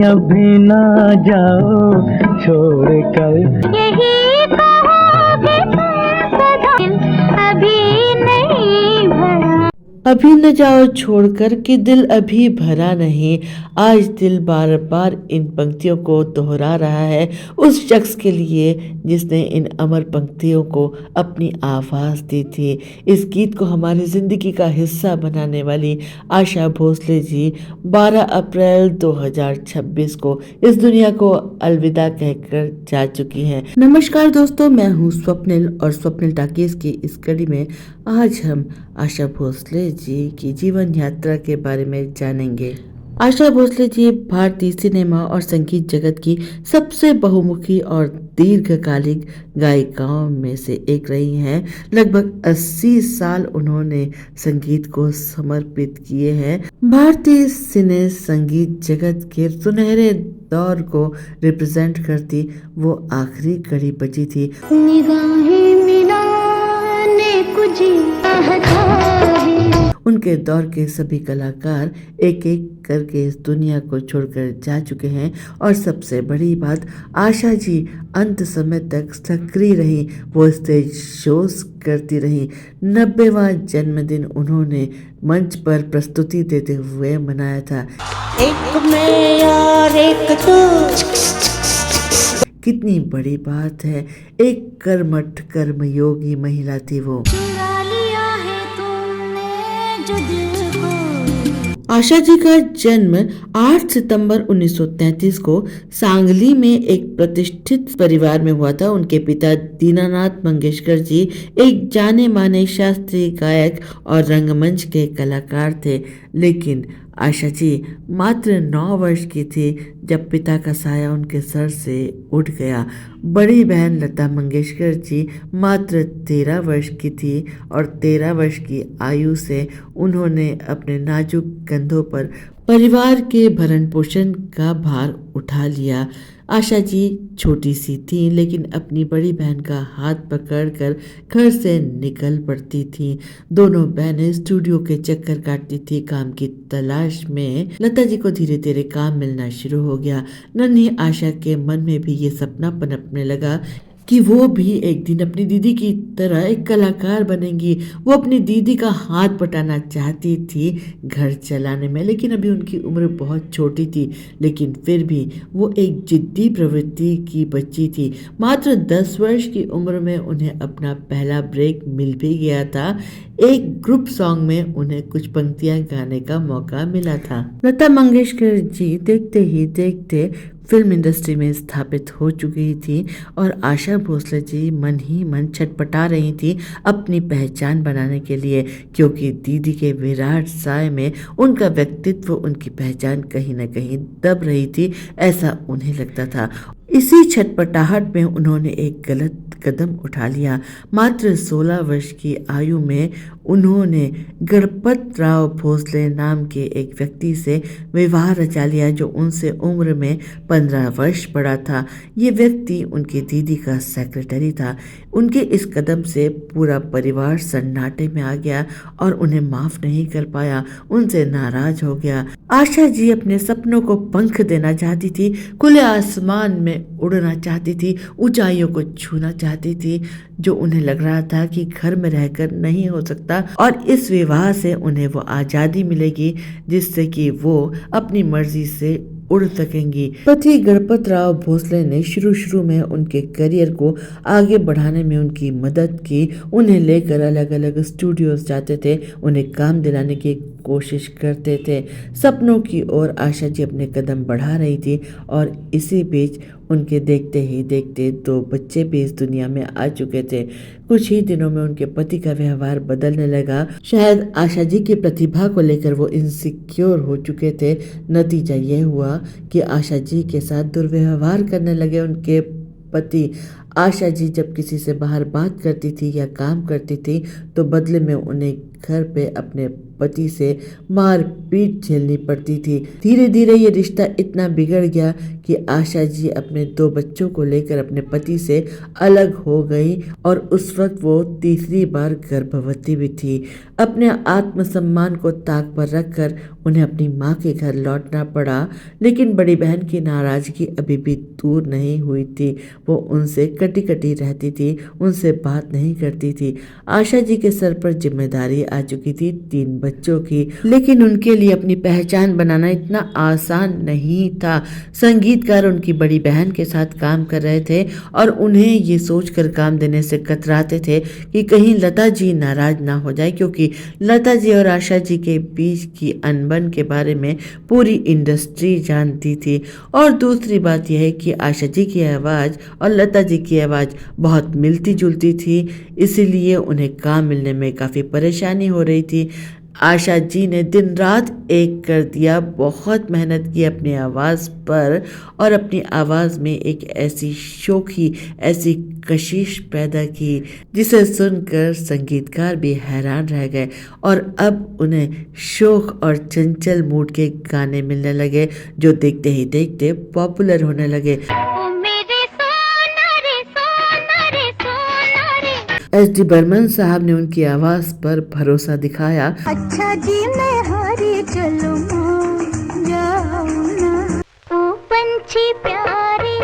अभी ना जाओ छोड़ कर, यही कहोगे तुम सदा, दिल अभी नहीं भरा। अभी न जाओ छोड़कर कि दिल अभी भरा नहीं। आज दिल बार बार इन पंक्तियों को दोहरा रहा है उस शख्स के लिए जिसने इन अमर पंक्तियों को अपनी आवाज़ दी थी। इस गीत को हमारी ज़िंदगी का हिस्सा बनाने वाली आशा भोसले जी 12 अप्रैल 2026 को इस दुनिया को अलविदा कहकर जा चुकी हैं। नमस्कार दोस्तों, मैं हूँ स्वप्निल और स्वप्निल टाकीज की इस कड़ी में आज हम आशा भोसले जी की जीवन यात्रा के बारे में जानेंगे। आशा भोसले जी भारतीय सिनेमा और संगीत जगत की सबसे बहुमुखी और दीर्घकालिक गायिकाओं में से एक रही हैं। लगभग 80 साल उन्होंने संगीत को समर्पित किए हैं। भारतीय सिने संगीत जगत के सुनहरे दौर को रिप्रेजेंट करती वो आखिरी कड़ी बची थी। निगाहें मिलाने को जी चाहता है। उनके दौर के सभी कलाकार एक एक करके इस दुनिया को छोड़कर जा चुके हैं और सबसे बड़ी बात, आशा जी अंत समय तक सक्रिय रही। वो स्टेज शोज करती रही। 90वां जन्मदिन उन्होंने मंच पर प्रस्तुति देते हुए मनाया था। एक मैं और एक तू, कितनी बड़ी बात है, एक कर्मठ कर्मयोगी महिला थी वो। चुरा लिया है तुमने जो दिल को। आशा जी का जन्म 8 सितंबर 1933 को सांगली में एक प्रतिष्ठित परिवार में हुआ था। उनके पिता दीनानाथ मंगेशकर जी एक जाने माने शास्त्रीय गायक और रंगमंच के कलाकार थे, लेकिन आशा जी मात्र 9 वर्ष की थी जब पिता का साया उनके सर से उठ गया। बड़ी बहन लता मंगेशकर जी मात्र 13 वर्ष की थी और 13 वर्ष की आयु से उन्होंने अपने नाजुक कंधों पर परिवार के भरण पोषण का भार उठा लिया। आशा जी छोटी सी थी लेकिन अपनी बड़ी बहन का हाथ पकड़कर घर से निकल पड़ती थी। दोनों बहनें स्टूडियो के चक्कर काटती थी काम की तलाश में। लता जी को धीरे धीरे काम मिलना शुरू हो गया। नन्ही आशा के मन में भी ये सपना पनपने लगा कि वो भी एक दिन अपनी दीदी की तरह एक कलाकार बनेंगी। वो अपनी दीदी का हाथ बटाना चाहती थी घर चलाने में, लेकिन अभी उनकी उम्र बहुत छोटी थी। लेकिन फिर भी वो एक जिद्दी प्रवृत्ति की बच्ची थी। मात्र 10 वर्ष की उम्र में उन्हें अपना पहला ब्रेक मिल भी गया था। एक ग्रुप सॉन्ग में उन्हें कुछ पंक्तियां गाने का मौका मिला था। लता मंगेशकर जी देखते ही देखते फिल्म इंडस्ट्री में स्थापित हो चुकी थी और आशा भोसले जी मन ही मन छटपटा रही थी अपनी पहचान बनाने के लिए, क्योंकि दीदी के विराट साय में उनका व्यक्तित्व, उनकी पहचान कहीं न कहीं दब रही थी, ऐसा उन्हें लगता था। इसी छटपटाहट में उन्होंने एक गलत कदम उठा लिया। मात्र 16 वर्ष की आयु में उन्होंने गणपत राव भोसले नाम के एक व्यक्ति से विवाह रचा लिया जो उनसे उम्र में 15 वर्ष बड़ा था। ये व्यक्ति उनकी दीदी का सेक्रेटरी था। उनके इस कदम से पूरा परिवार सन्नाटे में आ गया और उन्हें माफ नहीं कर पाया, उनसे नाराज हो गया। आशा जी अपने सपनों को पंख देना चाहती थी, खुले आसमान में उड़ना चाहती थी, ऊंचाइयों को छूना चाहती थी, जो उन्हें लग रहा था कि घर में रहकर नहीं हो सकता। और इस विवाह से उन्हें वो आज़ादी मिलेगी जिससे कि वो अपनी मर्जी से उड़ सकेंगी। पति गणपत राव भोसले ने शुरू में उनके करियर को आगे बढ़ाने में उनकी मदद की। उन्हें लेकर अलग अलग स्टूडियोज जाते थे, उन्हें काम दिलाने की कोशिश करते थे। सपनों की ओर आशा जी अपने कदम बढ़ा रही थी और इसी बीच उनके देखते ही देखते 2 बच्चे भी इस दुनिया में आ चुके थे। कुछ ही दिनों में उनके पति का व्यवहार बदलने लगा। शायद आशा जी की प्रतिभा को लेकर वो इनसिक्योर हो चुके थे। नतीजा ये हुआ कि आशा जी के साथ दुर्व्यवहार करने लगे उनके पति। आशा जी जब किसी से बाहर बात करती थी या काम करती थी तो बदले में उन्हें घर पे अपने पति से मारपीट झेलनी पड़ती थी। धीरे धीरे ये रिश्ता इतना बिगड़ गया कि आशा जी अपने 2 बच्चों को लेकर अपने पति से अलग हो गई और उस वक्त वो तीसरी बार गर्भवती भी थी। अपने आत्मसम्मान को ताक पर रखकर उन्हें अपनी माँ के घर लौटना पड़ा, लेकिन बड़ी बहन की नाराजगी अभी भी दूर नहीं हुई थी। वो उनसे कटी कटी रहती थी, उनसे बात नहीं करती थी। आशा जी के सर पर जिम्मेदारी आ चुकी थी 3 बच्चों की, लेकिन उनके लिए अपनी पहचान बनाना इतना आसान नहीं था। संगीतकार उनकी बड़ी बहन के साथ काम कर रहे थे और उन्हें ये सोचकर काम देने से कतराते थे कि कहीं लता जी नाराज ना हो जाए, क्योंकि लता जी और आशा जी के बीच की अनबन के बारे में पूरी इंडस्ट्री जानती थी। और दूसरी बात यह है कि आशा जी की आवाज़ और लता जी की आवाज़ बहुत मिलती जुलती थी, इसीलिए उन्हें काम मिलने में काफ़ी परेशानी हो रही थी। आशा जी ने दिन रात एक कर दिया, बहुत मेहनत की अपनी आवाज़ पर और अपनी आवाज़ में एक ऐसी शोखी, ऐसी कशिश पैदा की जिसे सुनकर संगीतकार भी हैरान रह गए और अब उन्हें शोक और चंचल मूड के गाने मिलने लगे जो देखते ही देखते पॉपुलर होने लगे। ओ मेरे सोना रे सोना रे सोना रे। एस.डी. बर्मन साहब ने उनकी आवाज़ पर भरोसा दिखाया। अच्छा जी मैं हारी चलूं जाऊं ना, ओ पंछी प्यारे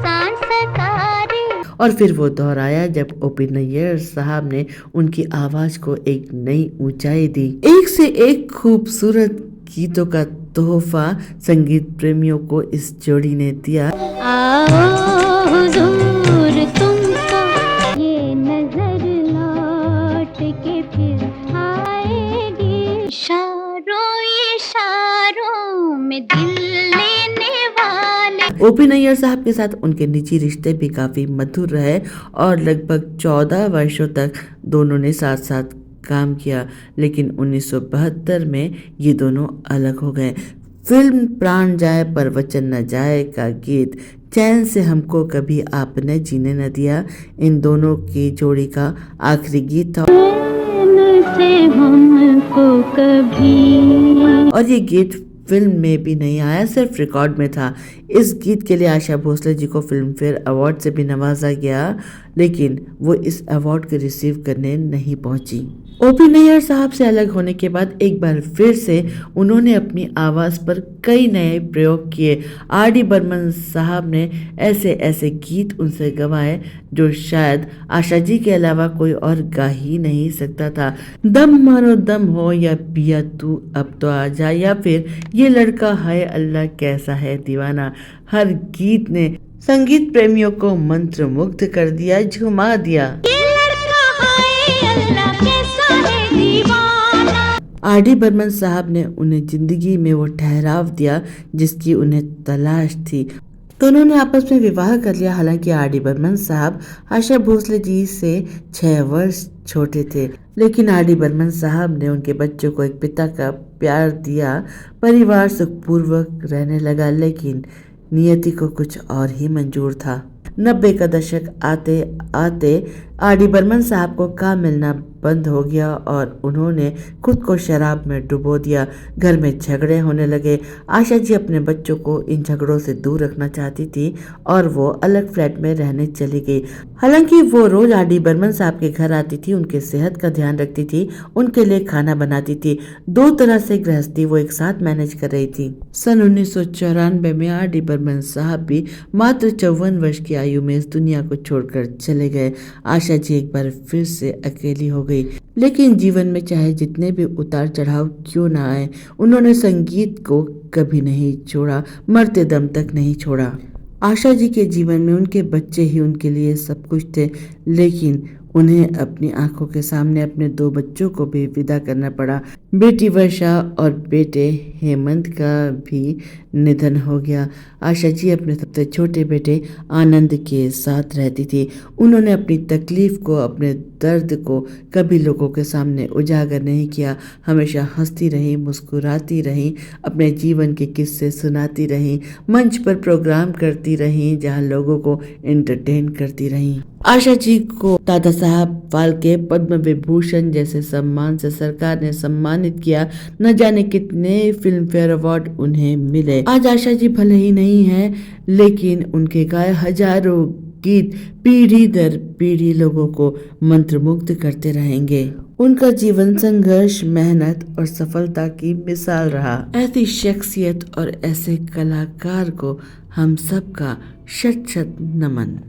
सांसकारे। और फिर वो दोहराया जब ओ.पी. नैयर साहब ने उनकी आवाज़ को एक नई ऊंचाई दी। एक से एक खूबसूरत गीतों का तोहफा संगीत प्रेमियों को इस जोड़ी ने दिया। आओ हुजूर तुमको ये नजर लौट के फिर आएगी, इशारों में दिल लेने वाले। ओ.पी. नैयर साहब के साथ उनके निजी रिश्ते भी काफ़ी मधुर रहे और लगभग 14 वर्षों तक दोनों ने साथ साथ काम किया, लेकिन 1972 में ये दोनों अलग हो गए। फिल्म प्राण जाए पर वचन न जाए का गीत चैन से हमको कभी आपने जीने न दिया इन दोनों की जोड़ी का आखिरी गीत था से हमको कभी। और ये गीत फिल्म में भी नहीं आया, सिर्फ रिकॉर्ड में था। इस गीत के लिए आशा भोसले जी को फिल्म फेयर अवार्ड से भी नवाजा गया, लेकिन वो इस अवार्ड को रिसीव करने नहीं पहुंची। ओ.पी. नैयर साहब से अलग होने के बाद एक बार फिर से उन्होंने अपनी आवाज़ पर कई नए प्रयोग किए। आर.डी. बर्मन साहब ने ऐसे ऐसे गीत उनसे गवाए जो शायद आशा जी के अलावा कोई और गा ही नहीं सकता था। दम मारो दम हो या पिया तू अब तो आ जा या फिर ये लड़का है अल्लाह कैसा है दीवाना, हर गीत ने संगीत प्रेमियों को मंत्रमुग्ध कर दिया, झुमा दिया। आर.डी. बर्मन साहब ने उन्हें जिंदगी में वो ठहराव दिया जिसकी उन्हें तलाश थी। तो उन्होंने आपस में विवाह कर लिया। हालांकि आर.डी. बर्मन साहब आशा भोसले जी से 6 वर्ष छोटे थे, लेकिन आर.डी. बर्मन साहब ने उनके बच्चों को एक पिता का प्यार दिया। परिवार सुखपूर्वक रहने लगा, लेकिन नियति को कुछ और ही मंजूर था। 90 का दशक आते आते आर.डी. बर्मन साहब को काम मिलना बंद हो गया और उन्होंने खुद को शराब में डुबो दिया। घर में झगड़े होने लगे। आशा जी अपने बच्चों को इन झगड़ों से दूर रखना चाहती थी और वो अलग फ्लैट में रहने चली गई। हालांकि वो रोज आर.डी. बर्मन साहब के घर आती थी, उनके सेहत का ध्यान रखती थी, उनके लिए खाना बनाती थी। 2 तरह से गृहस्थी वो एक साथ मैनेज कर रही थी। सन 1994 में आर.डी. बर्मन साहब भी मात्र 54 वर्ष की आयु में इस दुनिया को छोड़कर चले गए। आशा जी एक बार फिर से अकेली हो गई, लेकिन जीवन में चाहे जितने भी उतार चढ़ाव क्यों ना आए, उन्होंने संगीत को कभी नहीं छोड़ा, मरते दम तक नहीं छोड़ा। आशा जी के जीवन में उनके बच्चे ही उनके लिए सब कुछ थे, लेकिन उन्हें अपनी आंखों के सामने अपने 2 बच्चों को भी विदा करना पड़ा। बेटी वर्षा और बेटे हेमंत का भी निधन हो गया। आशा जी अपने सबसे छोटे बेटे आनंद के साथ रहती थी। उन्होंने अपनी तकलीफ को, अपने दर्द को कभी लोगों के सामने उजागर नहीं किया। हमेशा हंसती रही, मुस्कुराती रही, अपने जीवन के किस्से सुनाती रही, मंच पर प्रोग्राम करती रही जहां लोगों को एंटरटेन करती रही। आशा जी को दादा साहब फाल्के, पद्म विभूषण जैसे सम्मान से सरकार ने सम्मानित किया। न जाने कितने फिल्म फेयर अवार्ड उन्हें मिले। आज आशा जी भले ही नहीं है, लेकिन उनके गाए हजारों गीत पीढ़ी दर पीढ़ी लोगों को मंत्रमुग्ध करते रहेंगे। उनका जीवन संघर्ष, मेहनत और सफलता की मिसाल रहा। ऐसी शख्सियत और ऐसे कलाकार को हम सबका शत शत नमन।